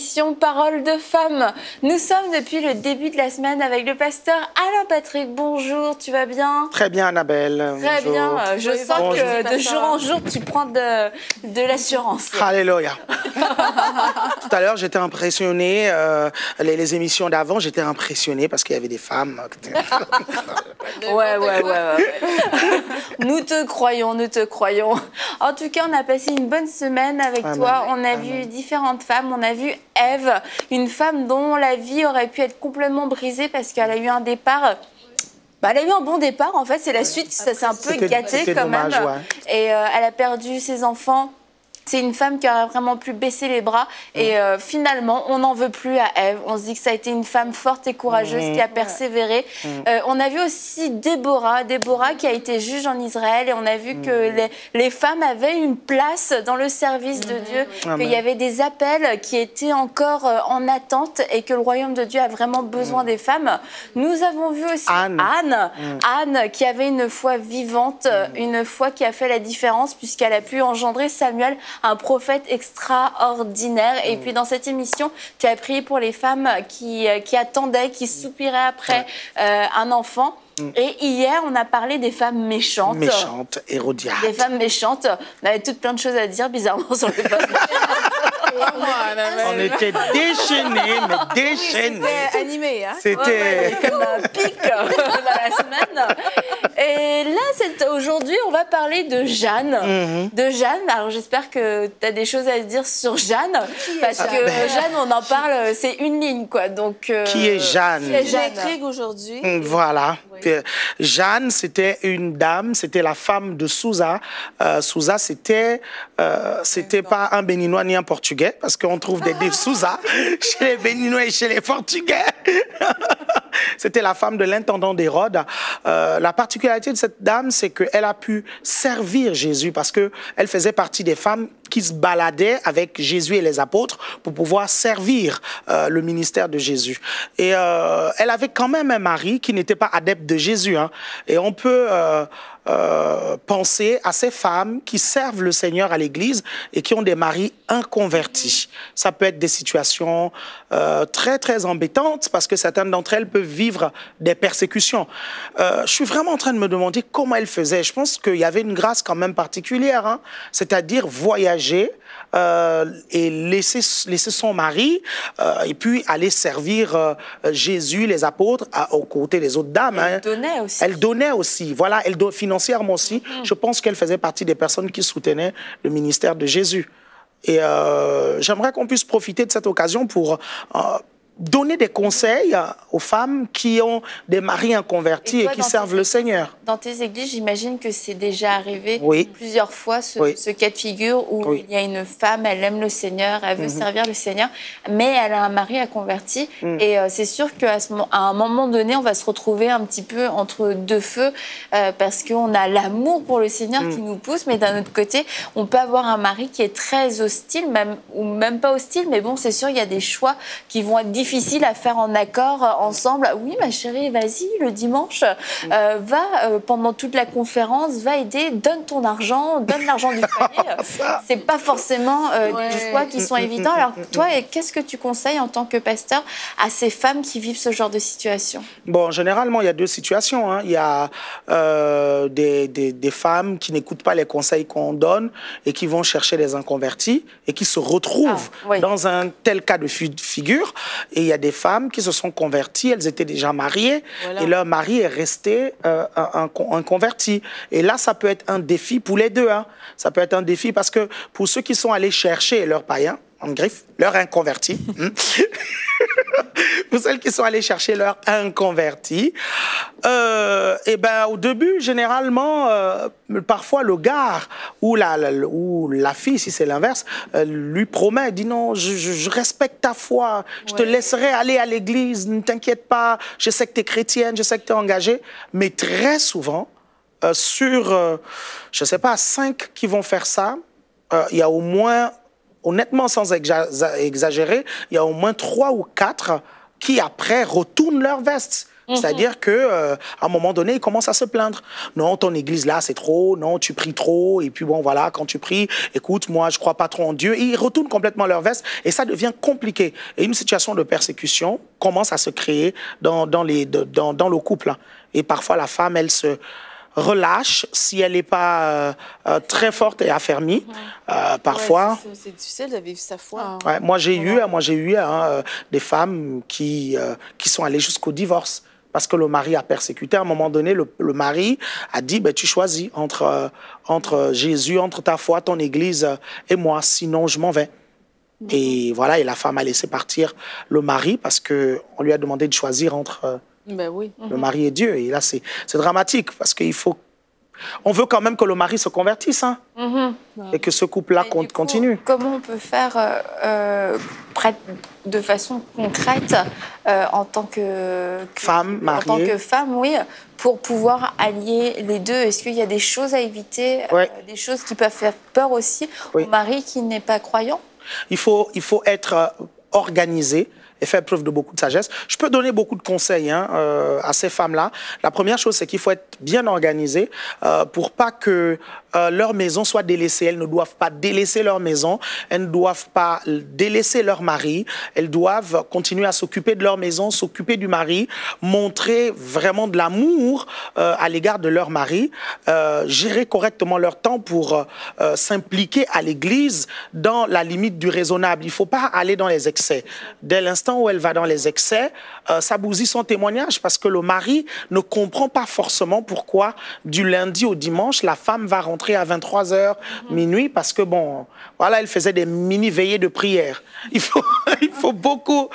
l'émission Parole de femmes. Nous sommes depuis le début de la semaine avec le pasteur Alain Patrick. Bonjour, tu vas bien? Très bien, Annabelle. Très Bonjour. bien. Je sens que de jour en jour, tu prends de l'assurance. Alléluia. Tout à l'heure, j'étais impressionné. Les émissions d'avant, j'étais impressionné parce qu'il y avait des femmes. Ouais. Nous te croyons, nous te croyons. En tout cas, on a passé une bonne semaine avec toi. On a vu différentes femmes. On a vu Ève, une femme dont la vie aurait pu être complètement brisée parce qu'elle a eu un départ. Elle a eu un bon départ, en fait. C'est la suite, ça s'est un peu gâté quand même. Et elle a perdu ses enfants. C'est une femme qui aurait vraiment pu baisser les bras. Et finalement, on n'en veut plus à Ève. On se dit que ça a été une femme forte et courageuse qui a persévéré. On a vu aussi Déborah qui a été juge en Israël. Et on a vu que les femmes avaient une place dans le service de Dieu. Qu'il y avait des appels qui étaient encore en attente et que le royaume de Dieu a vraiment besoin des femmes. Nous avons vu aussi Anne qui avait une foi vivante, une foi qui a fait la différence puisqu'elle a pu engendrer Samuel, un prophète extraordinaire. Et puis dans cette émission, tu as prié pour les femmes qui attendaient, qui soupiraient après un enfant. Et hier, on a parlé des femmes méchantes. Méchantes, Hérodiades. Des femmes méchantes. On avait toutes plein de choses à dire, bizarrement, sur les femmes méchantes. On était déchaînés, mais déchaînés. C'était animé, hein? C'était comme un pic dans la semaine. Et là, aujourd'hui, on va parler de Jeanne. De Jeanne. Alors, j'espère que tu as des choses à dire sur Jeanne. Parce que Jeanne, on en parle, c'est une ligne, quoi. Donc, qui est Jeanne? L'intrigue aujourd'hui. Voilà. Jeanne, c'était une dame, c'était la femme de Sousa. Sousa, c'était pas un Béninois ni un Portugais, parce qu'on trouve des Sousa chez les Béninois et chez les Portugais. C'était la femme de l'intendant d'Hérode. La particularité de cette dame, c'est qu'elle a pu servir Jésus, parce qu'elle faisait partie des femmes qui se baladaient avec Jésus et les apôtres pour pouvoir servir le ministère de Jésus. Et elle avait quand même un mari qui n'était pas adepte de Jésus. Hein. Et on peut penser à ces femmes qui servent le Seigneur à l'église et qui ont des maris inconvertis. Ça peut être des situations très, très embêtantes parce que certaines d'entre elles peuvent vivre des persécutions. Je suis vraiment en train de me demander comment elle faisait. Je pense qu'il y avait une grâce quand même particulière, hein, c'est-à-dire voyager et laisser son mari et puis aller servir Jésus, les apôtres, aux côtés des autres dames. Elle donnait aussi. Elle donnait aussi, voilà, financièrement aussi. Je pense qu'elle faisait partie des personnes qui soutenaient le ministère de Jésus. Et j'aimerais qu'on puisse profiter de cette occasion pour donner des conseils aux femmes qui ont des maris inconvertis et qui servent le Seigneur. Dans tes églises, j'imagine que c'est déjà arrivé plusieurs fois ce cas de figure où il y a une femme, elle aime le Seigneur, elle veut servir le Seigneur, mais elle a un mari inconverti. Et c'est sûr qu'à un moment donné, on va se retrouver un petit peu entre deux feux parce qu'on a l'amour pour le Seigneur qui nous pousse, mais d'un autre côté, on peut avoir un mari qui est très hostile, ou même pas hostile, mais bon, c'est sûr, il y a des choix qui vont être difficile à faire en accord ensemble. Oui, ma chérie, vas-y, le dimanche, va pendant toute la conférence, va aider, donne ton argent, donne l'argent du foyer. C'est pas forcément des choix qui sont évidents. Alors toi, qu'est-ce que tu conseilles en tant que pasteur à ces femmes qui vivent ce genre de situation? Bon, généralement, il y a deux situations. Hein. Il y a des femmes qui n'écoutent pas les conseils qu'on donne et qui vont chercher des inconvertis et qui se retrouvent dans un tel cas de figure. Et il y a des femmes qui se sont converties, elles étaient déjà mariées et leur mari est resté inconverti. Et là, ça peut être un défi pour les deux. Hein. Ça peut être un défi parce que pour ceux qui sont allés chercher leur païen, en griffe, leur inconverti, pour celles qui sont allées chercher leur inconverti, et ben, au début, généralement, parfois le gars ou la fille, si c'est l'inverse, lui promet, dit non, je respecte ta foi, je te laisserai aller à l'église, ne t'inquiète pas, je sais que tu es chrétienne, je sais que tu es engagée. Mais très souvent, sur, je ne sais pas, 5 qui vont faire ça, il y a au moins, honnêtement, sans exagérer, il y a au moins 3 ou 4 qui après retournent leur veste. C'est-à-dire qu'à un moment donné, ils commencent à se plaindre. Non, ton église là, c'est trop. Non, tu pries trop. Et puis bon, voilà, quand tu pries, écoute, moi, je crois pas trop en Dieu. Et ils retournent complètement leur veste et ça devient compliqué. Et une situation de persécution commence à se créer dans le couple. Hein. Et parfois, la femme, elle se relâche si elle n'est pas très forte et affermie. Parfois, c'est difficile de vivre sa foi. Ouais, moi j'ai eu des femmes qui sont allées jusqu'au divorce parce que le mari a persécuté. À un moment donné, le mari a dit, ben, tu choisis entre Jésus, entre ta foi, ton église et moi, sinon je m'en vais. Et voilà, et la femme a laissé partir le mari parce qu'on lui a demandé de choisir entre le mari et Dieu. Et là, c'est dramatique parce qu'il faut... On veut quand même que le mari se convertisse, hein, et que ce couple-là continue. Comment on peut faire de façon concrète en tant que femme, mariée, en tant que femme, oui, pour pouvoir allier les deux? Est-ce qu'il y a des choses à éviter, des choses qui peuvent faire peur aussi au mari qui n'est pas croyant? Il faut être organisé et faire preuve de beaucoup de sagesse. Je peux donner beaucoup de conseils à ces femmes-là. La première chose, c'est qu'il faut être bien organisé pour pas que leur maison soit délaissée. Elles ne doivent pas délaisser leur maison, elles ne doivent pas délaisser leur mari, elles doivent continuer à s'occuper de leur maison, s'occuper du mari, montrer vraiment de l'amour à l'égard de leur mari, gérer correctement leur temps pour s'impliquer à l'église dans la limite du raisonnable. Il ne faut pas aller dans les excès. Dès l'instant où elle va dans les excès, ça bousille son témoignage parce que le mari ne comprend pas forcément pourquoi du lundi au dimanche, la femme va rentrer à 23h, minuit, parce que bon, voilà, elle faisait des mini-veillées de prière. Il faut beaucoup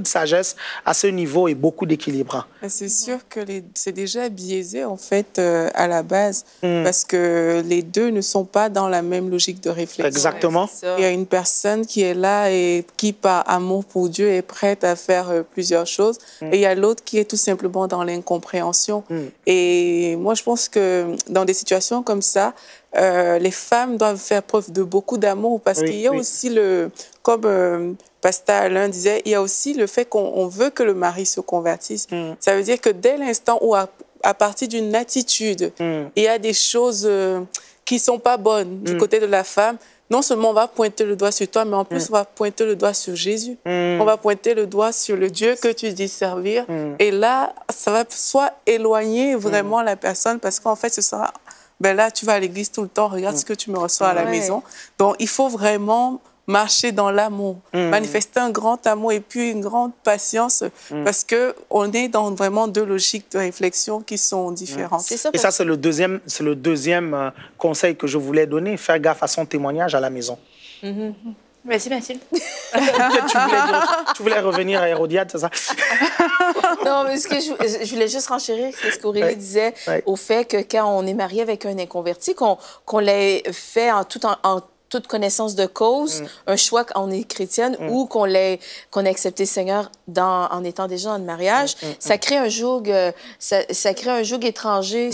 de sagesse à ce niveau et beaucoup d'équilibre. C'est sûr que c'est déjà biaisé, en fait, à la base, parce que les deux ne sont pas dans la même logique de réflexion. Exactement. Il y a une personne qui est là et qui, par amour pour Dieu, est prête à faire plusieurs choses. Et il y a l'autre qui est tout simplement dans l'incompréhension. Et moi, je pense que dans des situations comme ça, les femmes doivent faire preuve de beaucoup d'amour parce qu'il y a aussi comme Pasteur Alain disait, il y a aussi le fait qu'on veut que le mari se convertisse. Ça veut dire que dès l'instant où, à partir d'une attitude, il y a des choses qui ne sont pas bonnes du côté de la femme, non seulement on va pointer le doigt sur toi, mais en plus on va pointer le doigt sur Jésus. On va pointer le doigt sur le Dieu que tu dis servir. Et là, ça va soit éloigner vraiment la personne parce qu'en fait, ce sera... Ben là, tu vas à l'église tout le temps, regarde ce que tu me reçois à la maison. Donc, il faut vraiment marcher dans l'amour, manifester un grand amour et puis une grande patience parce qu'on est dans vraiment deux logiques de réflexion qui sont différentes. Et ça, c'est le deuxième conseil que je voulais donner, faire gaffe à son témoignage à la maison. Merci, Mathilde. Tu voulais revenir à Hérodiade, c'est ça? Non, mais ce que je voulais juste renchérir ce qu'Aurélie disait au fait que quand on est marié avec un inconverti, qu'on l'ait fait en toute connaissance de cause, un choix quand on est chrétienne ou qu'on ait accepté le Seigneur en étant déjà dans le mariage, ça crée un joug, ça crée un joug étranger.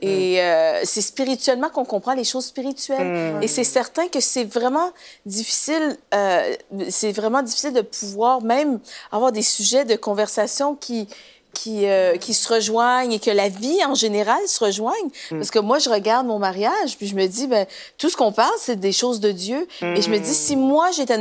Et c'est spirituellement qu'on comprend les choses spirituelles. Et c'est certain que c'est vraiment difficile de pouvoir même avoir des sujets de conversation qui se rejoignent et que la vie en général se rejoigne. Parce que moi, je regarde mon mariage, puis je me dis, ben, tout ce qu'on parle, c'est des choses de Dieu. Et je me dis, si moi, j'étais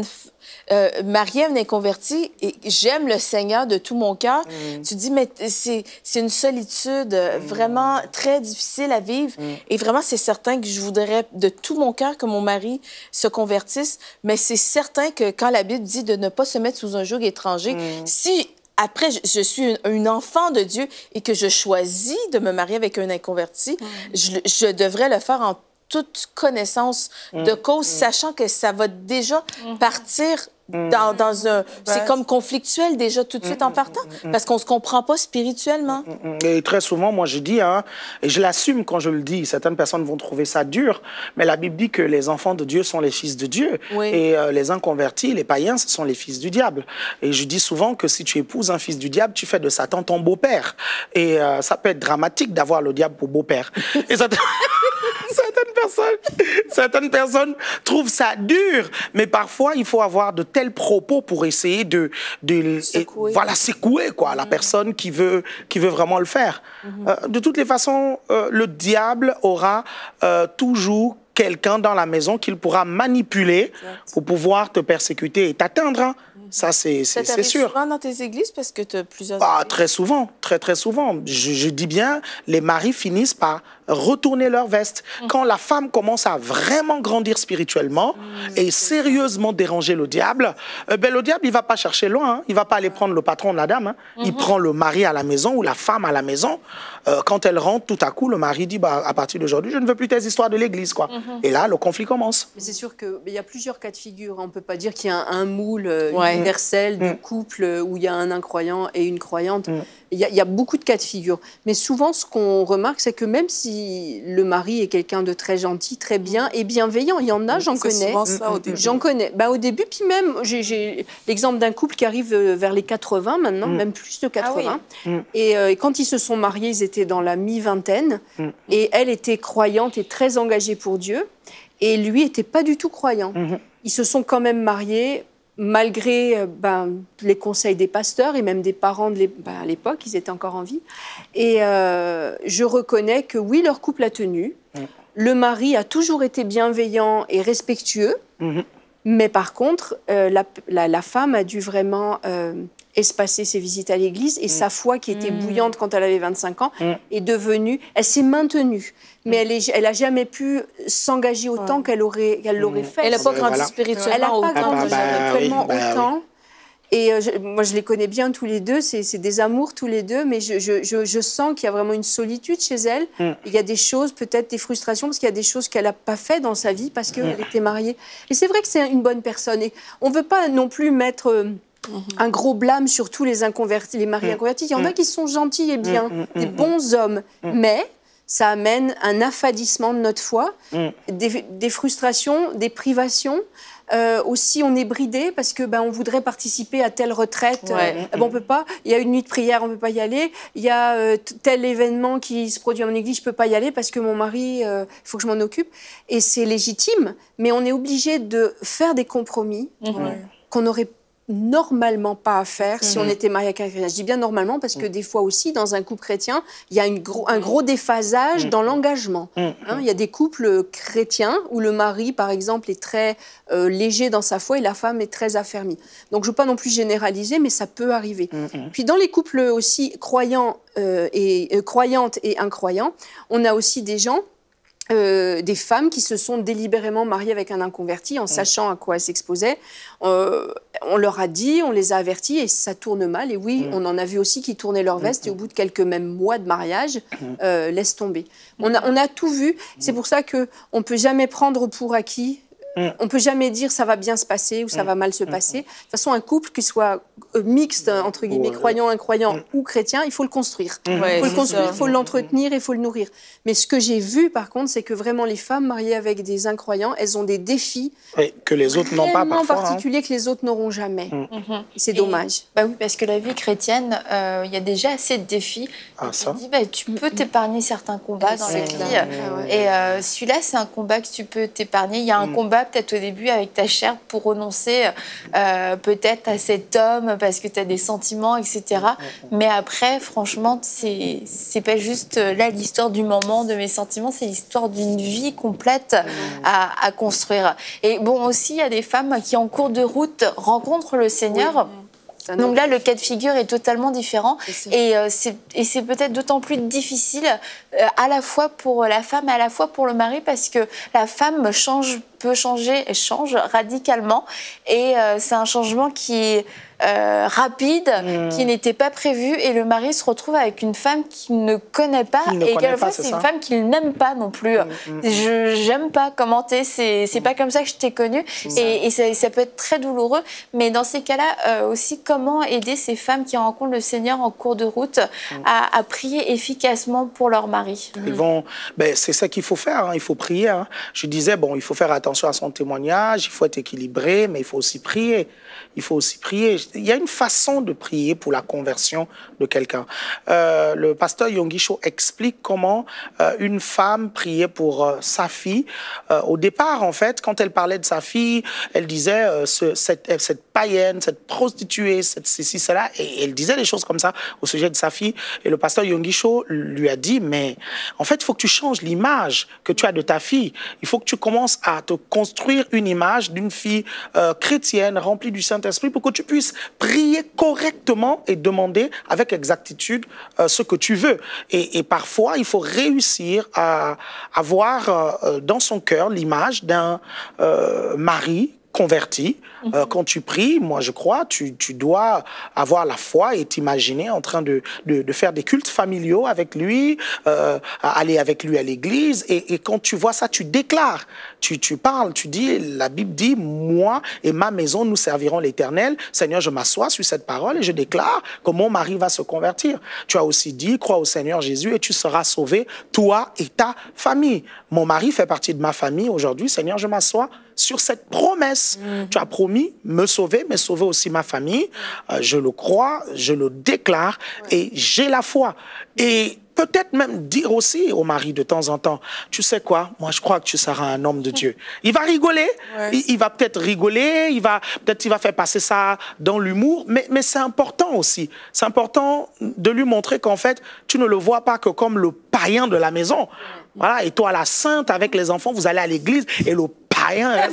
mariée à une inconvertie et j'aime le Seigneur de tout mon cœur, tu dis, mais c'est une solitude vraiment très difficile à vivre. Et vraiment, c'est certain que je voudrais de tout mon cœur que mon mari se convertisse, mais c'est certain que quand la Bible dit de ne pas se mettre sous un joug étranger, si après, je suis une enfant de Dieu et que je choisis de me marier avec un inconverti, je devrais le faire en toute connaissance de cause, sachant que ça va déjà partir dans un... C'est comme conflictuel déjà tout de suite en partant, parce qu'on ne se comprend pas spirituellement. Et très souvent, moi je dis, et je l'assume quand je le dis, certaines personnes vont trouver ça dur, mais la Bible dit que les enfants de Dieu sont les fils de Dieu. Et les inconvertis, les païens, ce sont les fils du diable. Et je dis souvent que si tu épouses un fils du diable, tu fais de Satan ton beau-père. Et ça peut être dramatique d'avoir le diable pour beau-père. Et certaines Certaines personnes trouvent ça dur, mais parfois, il faut avoir de tels propos pour essayer de secouer. Voilà, secouer quoi, la personne qui veut vraiment le faire. De toutes les façons, le diable aura toujours quelqu'un dans la maison qu'il pourra manipuler pour pouvoir te persécuter et t'atteindre. Hein. Ça, c'est sûr. Ça t'arrive souvent dans tes églises parce que tu as plusieurs... Très souvent, très souvent. Je dis bien, les maris finissent par retourner leur veste. Quand la femme commence à vraiment grandir spirituellement et sérieusement déranger le diable il ne va pas chercher loin. Hein. Il ne va pas aller prendre le patron de la dame. Hein. Il prend le mari à la maison ou la femme à la maison. Quand elle rentre, tout à coup, le mari dit à partir d'aujourd'hui, je ne veux plus tes histoires de l'église. Quoi. Et là, le conflit commence. Mais c'est sûr qu'il y a plusieurs cas de figure. On ne peut pas dire qu'il y a un moule universel de couple où il y a un incroyant et une croyante. Il y a beaucoup de cas de figure. Mais souvent, ce qu'on remarque, c'est que même si le mari est quelqu'un de très gentil, très bien et bienveillant, il y en a, j'en connais. Souvent ça au début. J'en connais. Au début, puis même, j'ai l'exemple d'un couple qui arrive vers les 80 maintenant, même plus de 80. Ah oui. Et quand ils se sont mariés, ils étaient dans la mi-vingtaine. Et elle était croyante et très engagée pour Dieu. Et lui n'était pas du tout croyant. Ils se sont quand même mariés malgré les conseils des pasteurs et même des parents à l'époque, ils étaient encore en vie. Et je reconnais que oui, leur couple a tenu. Le mari a toujours été bienveillant et respectueux. Mais par contre, la femme a dû vraiment espacer ses visites à l'église et sa foi qui était bouillante quand elle avait 25 ans est devenue... Elle s'est maintenue. Mais elle n'a jamais pu s'engager autant qu'elle l'aurait fait. Elle n'a pas grandi spirituellement. Elle n'a pas grandi spirituellement autant. Et moi, je les connais bien tous les deux. C'est des amours tous les deux. Mais je sens qu'il y a vraiment une solitude chez elle. Il y a des choses, peut-être des frustrations, parce qu'il y a des choses qu'elle n'a pas fait dans sa vie parce qu'elle était mariée. Et c'est vrai que c'est une bonne personne. Et on ne veut pas non plus mettre... un gros blâme sur tous les maris inconvertis. Il y en a qui sont gentils et bien, des bons hommes. Mais ça amène un affadissement de notre foi, des frustrations, des privations. Aussi, on est bridé parce que on voudrait participer à telle retraite. On peut pas. Il y a une nuit de prière, on peut pas y aller. Il y a tel événement qui se produit en église, je peux pas y aller parce que mon mari, il faut que je m'en occupe. Et c'est légitime, mais on est obligé de faire des compromis qu'on aurait normalement pas à faire si on était marié avec un chrétien. Je dis bien normalement parce que des fois aussi, dans un couple chrétien, il y a un gros déphasage dans l'engagement. Il y a des couples chrétiens où le mari, par exemple, est très léger dans sa foi et la femme est très affermie. Donc, je ne veux pas non plus généraliser, mais ça peut arriver. Puis, dans les couples aussi croyantes et incroyants, on a aussi des gens des femmes qui se sont délibérément mariées avec un inconverti en sachant à quoi elles s'exposaient. On leur a dit, on les a avertis et ça tourne mal. Et oui, on en a vu aussi qui tournaient leur veste et au bout de quelques même mois de mariage, laissent tomber. On a tout vu. C'est pour ça qu'on ne peut jamais prendre pour acquis. On ne peut jamais dire ça va bien se passer ou ça va mal se passer. De toute façon, un couple qui soit mixte, entre guillemets, croyant, incroyant ou chrétien, il faut le construire. Il faut le construire, il faut l'entretenir, il faut le nourrir. Mais ce que j'ai vu, par contre, c'est que vraiment les femmes mariées avec des incroyants, elles ont des défis que les autres n'ont pas parfois. Particuliers que les autres n'auront jamais. C'est dommage. Oui, parce que la vie chrétienne, il y a déjà assez de défis. Tu peux t'épargner certains combats dans la vie. Et celui-là, c'est un combat que tu peux t'épargner. Il y a un combat peut-être au début avec ta chair pour renoncer peut-être à cet homme parce que tu as des sentiments, etc. Mais après, franchement, c'est pas juste là l'histoire du moment de mes sentiments, c'est l'histoire d'une vie complète à construire. Et bon, aussi, il y a des femmes qui, en cours de route, rencontrent le Seigneur. Donc là, le cas de figure est totalement différent. Et c'est peut-être d'autant plus difficile à la fois pour la femme et à la fois pour le mari parce que la femme peut changer et change radicalement. Et c'est un changement qui est rapide, qui n'était pas prévu. Et le mari se retrouve avec une femme qu'il ne connaît pas. Et quelquefois, c'est une femme qu'il n'aime pas non plus. J'aime pas comment t'es, c'est pas comme ça que je t'ai connue. Et ça peut être très douloureux. Mais dans ces cas-là, aussi, comment aider ces femmes qui rencontrent le Seigneur en cours de route à prier efficacement pour leur mari? C'est ça qu'il faut faire. Il faut prier. Je disais, il faut faire attention attention à son témoignage, il faut être équilibré, mais il faut aussi prier. Il faut aussi prier. Il y a une façon de prier pour la conversion de quelqu'un. Le pasteur Yonggi Cho explique comment une femme priait pour sa fille. Au départ, en fait, quand elle parlait de sa fille, elle disait cette païenne, cette prostituée, ceci, cela, et elle disait des choses comme ça au sujet de sa fille. Et le pasteur Yonggi Cho lui a dit, mais en fait, il faut que tu changes l'image que tu as de ta fille. Il faut que tu commences à te construire une image d'une fille chrétienne, remplie du Saint-Esprit, pour que tu puisses prier correctement et demander avec exactitude ce que tu veux. Et parfois, il faut réussir à avoir dans son cœur l'image d'un mari converti. Quand tu pries, moi je crois, tu dois avoir la foi et t'imaginer en train de faire des cultes familiaux avec lui, aller avec lui à l'église. Et quand tu vois ça, tu déclares, tu parles, tu dis, la Bible dit, moi et ma maison, nous servirons l'Éternel. Seigneur, je m'assois sur cette parole et je déclare que mon mari va se convertir. Tu as aussi dit, crois au Seigneur Jésus et tu seras sauvé, toi et ta famille. Mon mari fait partie de ma famille aujourd'hui. Seigneur, je m'assois sur cette promesse. Tu as promis me sauver, mais sauver aussi ma famille. Je le crois, je le déclare et j'ai la foi. Et peut-être même dire aussi au mari de temps en temps, tu sais quoi, moi je crois que tu seras un homme de Dieu. Il va rigoler, il va peut-être rigoler, il va faire passer ça dans l'humour, mais c'est important aussi. C'est important de lui montrer qu'en fait, tu ne le vois pas que comme le païen de la maison. Voilà, et toi, la sainte, avec les enfants, vous allez à l'église et le païen...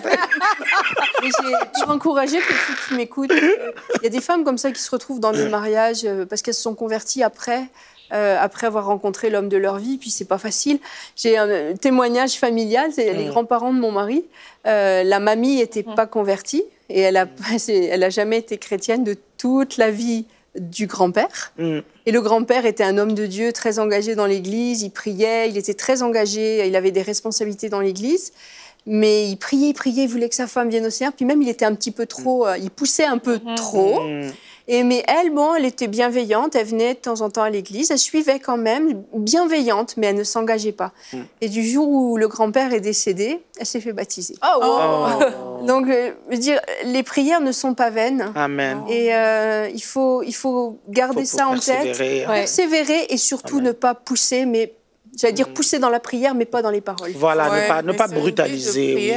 Je veux encourager pour ceux qui m'écoutent. Il y a des femmes comme ça qui se retrouvent dans des mariages parce qu'elles se sont converties après avoir rencontré l'homme de leur vie, puis c'est pas facile. J'ai un témoignage familial, c'est les grands-parents de mon mari. La mamie n'était pas convertie et elle a jamais été chrétienne de toute la vie du grand-père. Et le grand-père était un homme de Dieu très engagé dans l'église, il priait, il était très engagé, il avait des responsabilités dans l'église. Mais il priait, il voulait que sa femme vienne au Seigneur. Puis même, il était un petit peu trop... il poussait un peu trop. Mais elle, elle était bienveillante. Elle venait de temps en temps à l'église. Elle suivait quand même, bienveillante, mais elle ne s'engageait pas. Et du jour où le grand-père est décédé, elle s'est fait baptiser. Donc, je veux dire, les prières ne sont pas vaines. Amen. Et il faut garder ça en tête. Persévérer et surtout ne pas pousser, mais... J'allais dire pousser dans la prière, mais pas dans les paroles. Voilà, ne pas brutaliser.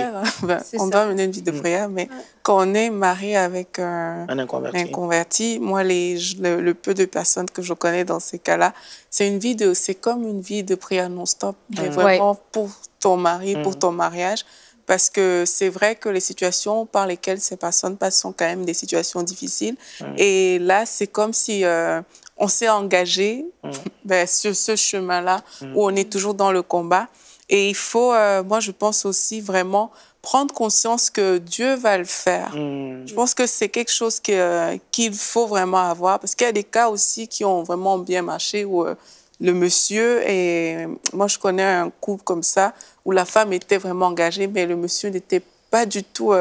On doit mener une vie de prière, mais quand on est marié avec un inconverti, moi, le peu de personnes que je connais dans ces cas-là, c'est comme une vie de prière non-stop, mais vraiment pour ton mari, pour ton mariage. Parce que c'est vrai que les situations par lesquelles ces personnes passent sont quand même des situations difficiles. Et là, c'est comme si... on s'est engagé sur ce chemin-là où on est toujours dans le combat. Et il faut, moi, je pense aussi vraiment prendre conscience que Dieu va le faire. Je pense que c'est quelque chose qu'il faut vraiment avoir. Parce qu'il y a des cas aussi qui ont vraiment bien marché où le monsieur, et moi, je connais un couple comme ça, où la femme était vraiment engagée, mais le monsieur n'était pas du tout...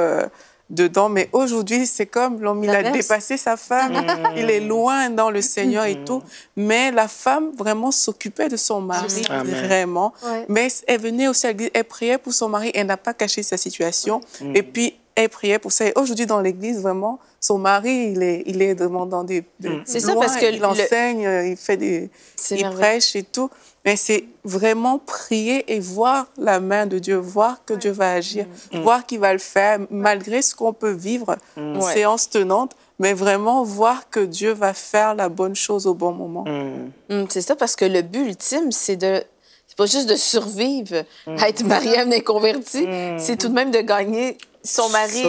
dedans, mais aujourd'hui, c'est comme l'homme, il a dépassé sa femme, il est loin dans le Seigneur et tout, mais la femme vraiment s'occupait de son mari, vraiment, mais elle venait aussi à l'église, elle priait pour son mari, elle n'a pas caché sa situation, et puis elle priait pour ça, et aujourd'hui dans l'église, vraiment, son mari, il est vraiment dans des... C'est ça, parce que... Il enseigne, il prêche et tout, mais c'est vraiment prier et voir la main de Dieu, voir que Dieu va agir, voir qu'il va le faire, malgré ce qu'on peut vivre, séance tenante, mais vraiment voir que Dieu va faire la bonne chose au bon moment. C'est ça, parce que le but ultime, c'est pas juste de survivre à être marié à un inconverti, c'est tout de même de gagner son mari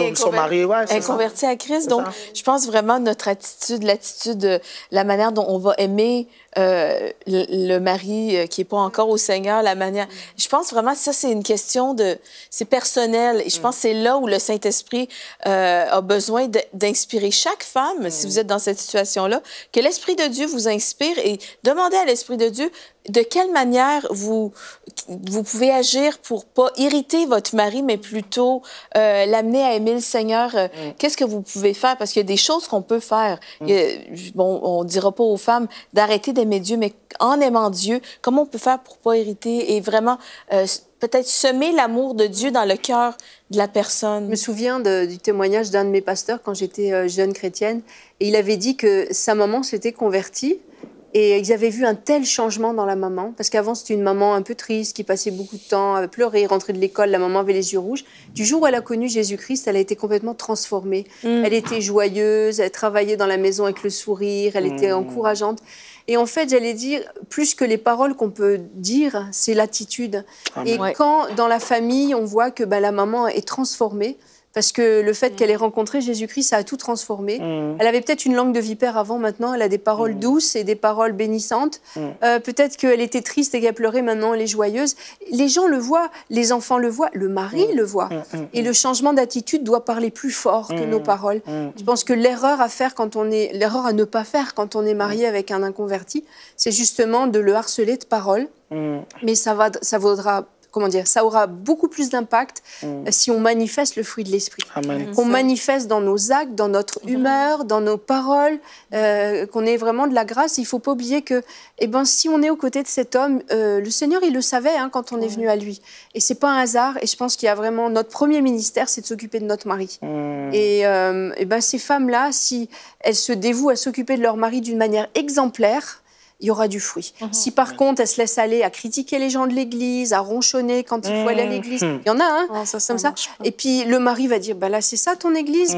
inconverti à Christ. Donc, je pense vraiment notre attitude, l'attitude, la manière dont on va aimer le mari qui n'est pas encore au Seigneur, la manière... Je pense vraiment que ça, c'est une question de... C'est personnel. Et je pense que c'est là où le Saint-Esprit a besoin d'inspirer chaque femme, si vous êtes dans cette situation-là, que l'Esprit de Dieu vous inspire et demandez à l'Esprit de Dieu de quelle manière vous pouvez agir pour pas irriter votre mari, mais plutôt l'amener à aimer le Seigneur. Qu'est-ce que vous pouvez faire? Parce qu'il y a des choses qu'on peut faire. On ne dira pas aux femmes d'arrêter d'aimer Dieu, mais en aimant Dieu, comment on peut faire pour pas irriter et vraiment peut-être semer l'amour de Dieu dans le cœur de la personne. Je me souviens du témoignage d'un de mes pasteurs quand j'étais jeune chrétienne. Et il avait dit que sa maman s'était convertie. Et ils avaient vu un tel changement dans la maman, parce qu'avant, c'était une maman un peu triste, qui passait beaucoup de temps à pleurer, rentrer de l'école, la maman avait les yeux rouges. Du jour où elle a connu Jésus-Christ, elle a été complètement transformée. Elle était joyeuse, elle travaillait dans la maison avec le sourire, elle était encourageante. Et en fait, j'allais dire, plus que les paroles qu'on peut dire, c'est l'attitude. Et quand, dans la famille, on voit que la maman est transformée, parce que le fait qu'elle ait rencontré Jésus-Christ, ça a tout transformé. Elle avait peut-être une langue de vipère avant, maintenant elle a des paroles douces et des paroles bénissantes. Peut-être qu'elle était triste et qu'elle pleurait, maintenant elle est joyeuse. Les gens le voient, les enfants le voient, le mari le voit. Et le changement d'attitude doit parler plus fort que nos paroles. Je pense que l'erreur à faire l'erreur à ne pas faire quand on est marié avec un inconverti, c'est justement de le harceler de paroles. Mais ça vaudra... Comment dire, ça aura beaucoup plus d'impact si on manifeste le fruit de l'esprit. Qu'on manifeste dans nos actes, dans notre humeur, dans nos paroles, qu'on ait vraiment de la grâce. Il ne faut pas oublier que si on est aux côtés de cet homme, le Seigneur, il le savait quand on est venu à lui. Et ce n'est pas un hasard. Et je pense qu'il y a vraiment... Notre premier ministère, c'est de s'occuper de notre mari. Et ces femmes-là, si elles se dévouent à s'occuper de leur mari d'une manière exemplaire, il y aura du fruit. Si par contre, elle se laisse aller à critiquer les gens de l'église, à ronchonner quand il faut aller à l'église, il y en a, comme ça. Et puis le mari va dire, là c'est ça ton église,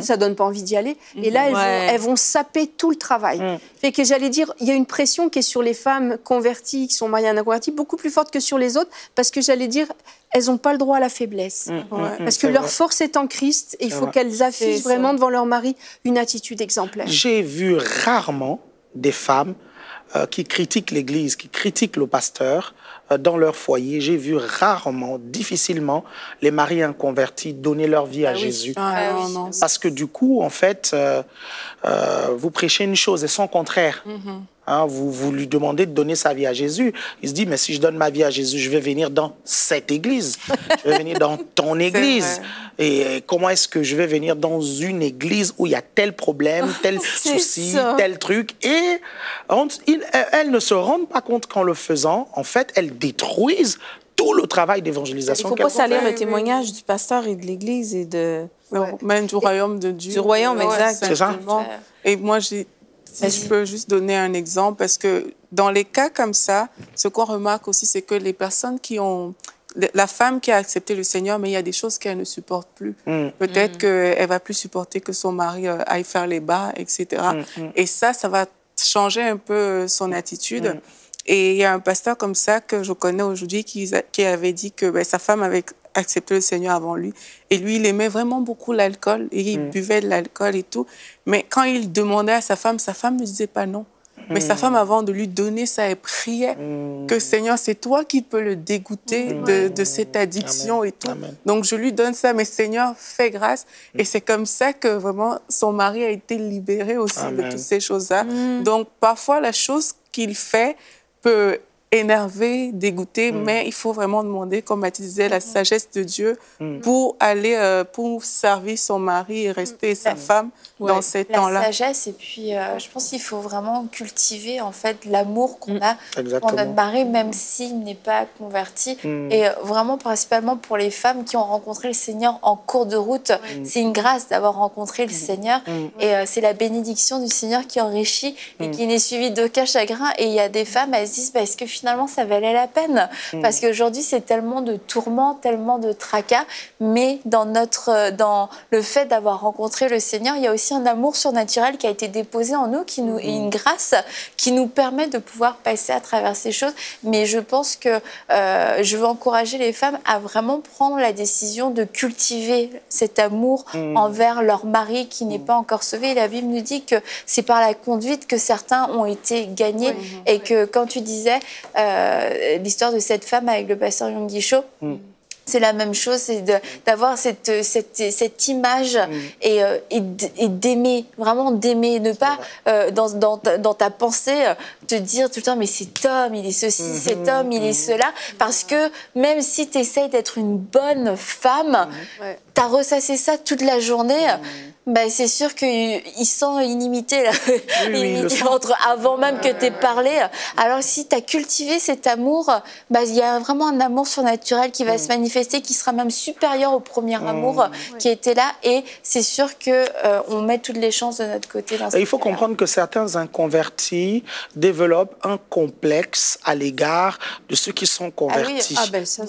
ça donne pas envie d'y aller. Et là, elles vont saper tout le travail. Fait que j'allais dire, il y a une pression qui est sur les femmes converties, qui sont mariées à un inconverti, beaucoup plus forte que sur les autres, parce que j'allais dire, elles n'ont pas le droit à la faiblesse. Parce que leur force est en Christ, et il faut qu'elles affichent vraiment devant leur mari une attitude exemplaire. J'ai vu rarement des femmes qui critiquent l'Église, qui critiquent le pasteur dans leur foyer. J'ai vu rarement, difficilement, les maris inconvertis donner leur vie à Jésus. Parce que du coup, en fait, vous prêchez une chose et son contraire. Vous lui demandez de donner sa vie à Jésus. Il se dit, mais si je donne ma vie à Jésus, je vais venir dans cette église. Je vais venir dans ton église. Et comment est-ce que je vais venir dans une église où il y a tel problème, tel souci, tel truc. Et elles ne se rendent pas compte qu'en le faisant, en fait, elles détruisent tout le travail d'évangélisation. Il ne faut pas salir le témoignage du pasteur et de l'église et de... Même du royaume de Dieu. Du royaume, exact. C'est ça. Et moi, si je peux juste donner un exemple, parce que dans les cas comme ça, ce qu'on remarque aussi, c'est que les personnes qui ont... La femme qui a accepté le Seigneur, mais il y a des choses qu'elle ne supporte plus. Peut-être qu'elle ne va plus supporter que son mari aille faire les bas, etc. Et ça va changer un peu son attitude. Et il y a un pasteur comme ça que je connais aujourd'hui qui avait dit que sa femme avait accepté le Seigneur avant lui. Et lui, il aimait vraiment beaucoup l'alcool. Et il buvait de l'alcool et tout. Mais quand il demandait à sa femme ne disait pas non. Mais sa femme, avant de lui donner ça, elle priait que Seigneur, c'est toi qui peux le dégoûter de cette addiction et tout. Donc, je lui donne ça, mais Seigneur, fais grâce. Et c'est comme ça que vraiment son mari a été libéré aussi de toutes ces choses-là. Donc, parfois, la chose qu'il fait peut énerver, dégoûter, mais il faut vraiment demander, comme Mathilde disait, la sagesse de Dieu pour aller, pour servir son mari et rester sa femme dans ces temps-là. La sagesse, et puis je pense qu'il faut vraiment cultiver en fait l'amour qu'on a pour notre mari, même s'il n'est pas converti. Et vraiment, principalement pour les femmes qui ont rencontré le Seigneur en cours de route, c'est une grâce d'avoir rencontré le Seigneur. Et c'est la bénédiction du Seigneur qui enrichit et qui n'est suivie d'aucun chagrin. Et il y a des femmes, elles se disent, est-ce que finalement ça valait la peine? Parce qu'aujourd'hui, c'est tellement de tourments, tellement de tracas, mais dans le fait d'avoir rencontré le Seigneur, il y a aussi un amour surnaturel qui a été déposé en nous, et une grâce qui nous permet de pouvoir passer à travers ces choses. Mais je pense que je veux encourager les femmes à vraiment prendre la décision de cultiver cet amour envers leur mari qui n'est pas encore sauvé. Et la Bible nous dit que c'est par la conduite que certains ont été gagnés, et que quand tu disais l'histoire de cette femme avec le pasteur Yonggi Cho, c'est la même chose, c'est d'avoir cette image et d'aimer, vraiment d'aimer, ne pas dans ta pensée te dire tout le temps mais cet homme il est ceci, cet homme il est cela, parce que même si tu essayes d'être une bonne femme, tu as ressassé ça toute la journée, Bah, c'est sûr qu'ils sont illimités, là. Oui, Illimité avant même que tu aies parlé. Alors, si tu as cultivé cet amour, bah, il y a vraiment un amour surnaturel qui va se manifester, qui sera même supérieur au premier amour qui était là. Et c'est sûr qu'on met toutes les chances de notre côté. Dans il faut comprendre que certains inconvertis développent un complexe à l'égard de ceux qui sont convertis.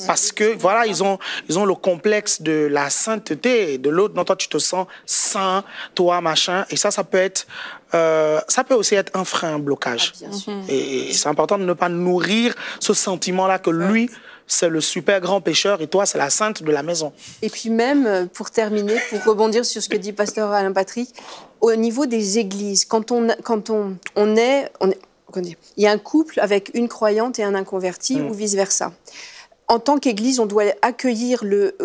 Parce que, voilà, ils ont le complexe de la sainteté de l'autre, dont toi, tu te sens saint, toi, machin, et ça peut être, ça peut aussi être un frein, un blocage. Et c'est important de ne pas nourrir ce sentiment-là que lui, c'est le super grand pécheur et toi, c'est la sainte de la maison. Et puis même, pour terminer, pour rebondir sur ce que dit pasteur Alain Patrick, au niveau des églises, quand il y a un couple avec une croyante et un inconverti ou vice-versa. En tant qu'Église, on doit accueillir le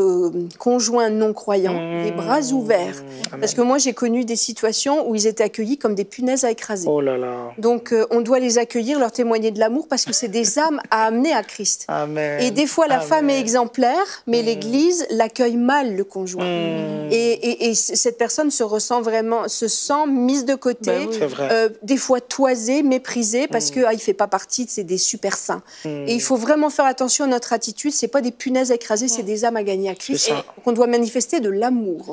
conjoint non-croyant, les bras ouverts. Amen. Parce que moi, j'ai connu des situations où ils étaient accueillis comme des punaises à écraser. Oh là là. Donc, on doit les accueillir, leur témoigner de l'amour, parce que c'est des âmes à amener à Christ. Amen. Et des fois, la femme est exemplaire, mais l'Église l'accueille mal, le conjoint. Et cette personne se sent mise de côté, des fois toisée, méprisée, parce qu'il ne fait pas partie des super saints. Et il faut vraiment faire attention à notre attitude. C'est pas des punaises à écraser, c'est des âmes à gagner à Christ. Donc on doit manifester de l'amour.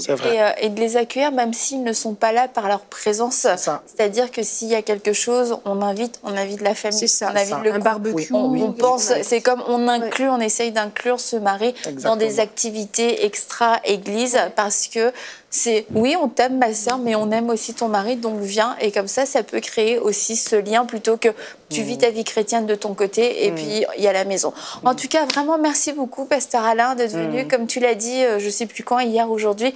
Et de les accueillir même s'ils ne sont pas là par leur présence. C'est-à-dire que s'il y a quelque chose, on invite la famille. C'est ça, on invite le un barbecue. On pense, c'est comme on inclut, on essaye d'inclure ce mari dans des activités extra-église parce que oui, on t'aime ma sœur, mais on aime aussi ton mari, donc viens. Et comme ça peut créer aussi ce lien plutôt que tu vis ta vie chrétienne de ton côté et puis il y a la maison. En tout cas, vraiment, merci beaucoup, pasteur Alain, d'être venu. Comme tu l'as dit, je ne sais plus quand, hier, aujourd'hui,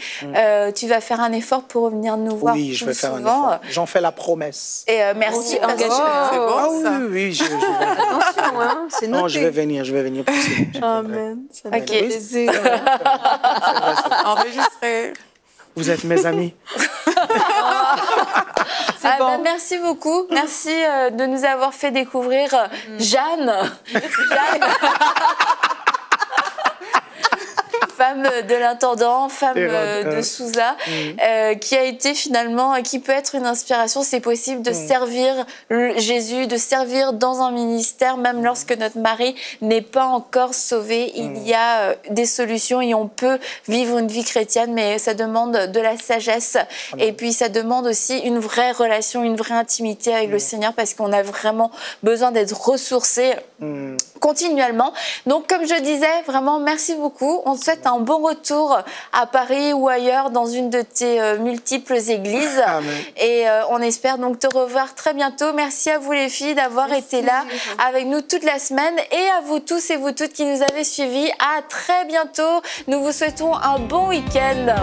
tu vas faire un effort pour revenir nous voir. Oui, je vais faire un effort. J'en fais la promesse. Et merci. Oui, je vais attention, hein, c'est noté. Non, je vais venir Amen. Ok. Plaisir. Enregistré. Vous êtes mes amis. Merci beaucoup. Merci de nous avoir fait découvrir Jeanne. Femme de l'intendant, femme de Souza, qui a été finalement, qui peut être une inspiration. C'est possible de servir Jésus, de servir dans un ministère, même lorsque notre mari n'est pas encore sauvé. Il y a des solutions et on peut vivre une vie chrétienne, mais ça demande de la sagesse. Et puis ça demande aussi une vraie relation, une vraie intimité avec le Seigneur, parce qu'on a vraiment besoin d'être ressourcés continuellement. Donc, comme je disais, vraiment, merci beaucoup. On te souhaite un bon retour à Paris ou ailleurs dans une de tes multiples églises. Amen. Et on espère donc te revoir très bientôt. Merci à vous les filles d'avoir été là avec nous toute la semaine et à vous tous et vous toutes qui nous avez suivis. À très bientôt. Nous vous souhaitons un bon week-end.